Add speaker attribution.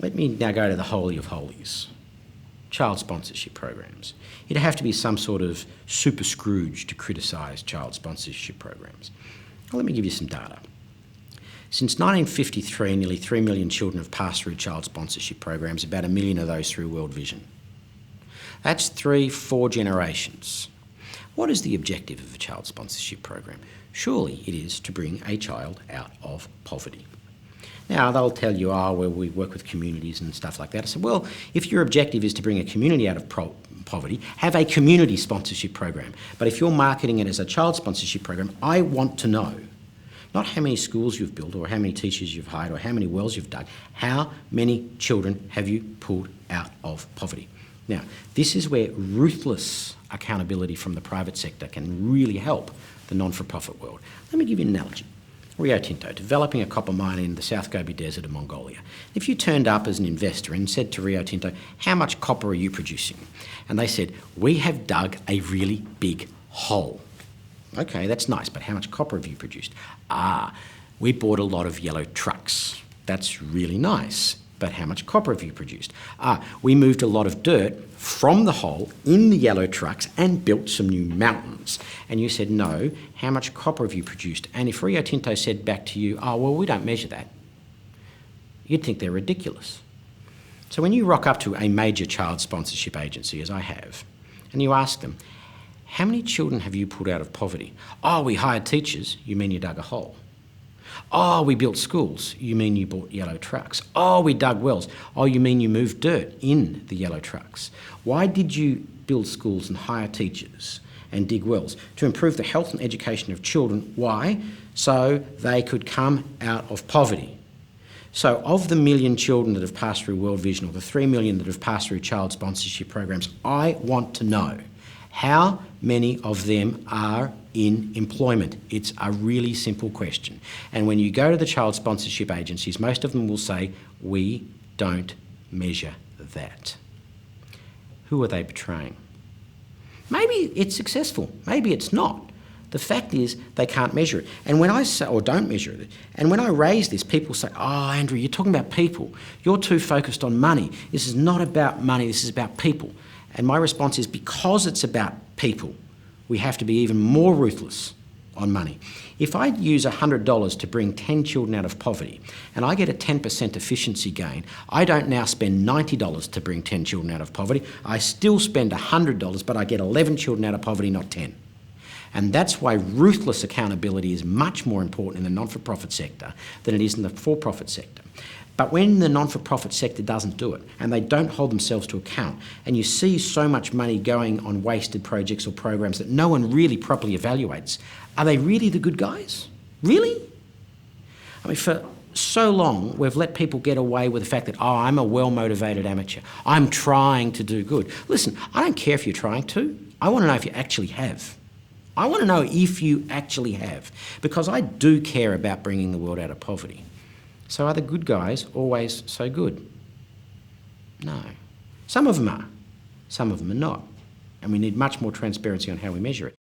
Speaker 1: Let me now go to the holy of holies. Child sponsorship programs. You'd have to be some sort of super Scrooge to criticise child sponsorship programs. Well, let me give you some data. Since 1953, nearly 3 million children have passed through child sponsorship programs, about 1 million of those through World Vision. That's 3-4 generations. What is the objective of a child sponsorship program? Surely it is to bring a child out of poverty. Now, they'll tell you, oh, well, we work with communities and stuff like that. I said, well, if your objective is to bring a community out of poverty, have a community sponsorship program. But if you're marketing it as a child sponsorship program, I want to know not how many schools you've built or how many teachers you've hired or how many wells you've dug, how many children have you pulled out of poverty? Now, this is where ruthless accountability from the private sector can really help the non-for-profit world. Let me give you an analogy. Rio Tinto, developing a copper mine in the South Gobi Desert of Mongolia. If you turned up as an investor and said to Rio Tinto, how much copper are you producing? And they said, we have dug a really big hole. Okay, that's nice, but how much copper have you produced? We bought a lot of yellow trucks. That's really nice, but how much copper have you produced? We moved a lot of dirt from the hole in the yellow trucks and built some new mountains. And you said, no, how much copper have you produced? And if Rio Tinto said back to you, well, we don't measure that, you'd think they're ridiculous. So when you rock up to a major child sponsorship agency, as I have, and you ask them, how many children have you pulled out of poverty? We hired teachers. You mean you dug a hole? We built schools. You mean you bought yellow trucks? We dug wells. You mean you moved dirt in the yellow trucks? Why did you build schools and hire teachers and dig wells? To improve the health and education of children. Why? So they could come out of poverty. So of the 1 million children that have passed through World Vision or the 3 million that have passed through child sponsorship programs, I want to know how many of them are in employment. It's a really simple question. And when you go to the child sponsorship agencies, most of them will say, we don't measure that. Who are they betraying? Maybe it's successful, maybe it's not. The fact is they can't measure it. And when I say, or don't measure it, and when I raise this, people say, Andrew, you're talking about people. You're too focused on money. This is not about money, this is about people. And my response is, because it's about people, we have to be even more ruthless on money. If I use $100 to bring 10 children out of poverty and I get a 10% efficiency gain, I don't now spend $90 to bring 10 children out of poverty. I still spend $100, but I get 11 children out of poverty, not 10. And that's why ruthless accountability is much more important in the non-for-profit sector than it is in the for-profit sector. But when the non-for-profit sector doesn't do it and they don't hold themselves to account, and you see so much money going on wasted projects or programs that no one really properly evaluates, are they really the good guys? Really? I mean, for so long, we've let people get away with the fact that, I'm a well-motivated amateur. I'm trying to do good. Listen, I don't care if you're trying to. I want to know if you actually have. I want to know if you actually have, because I do care about bringing the world out of poverty. So are the good guys always so good? No. Some of them are. Some of them are not. And we need much more transparency on how we measure it.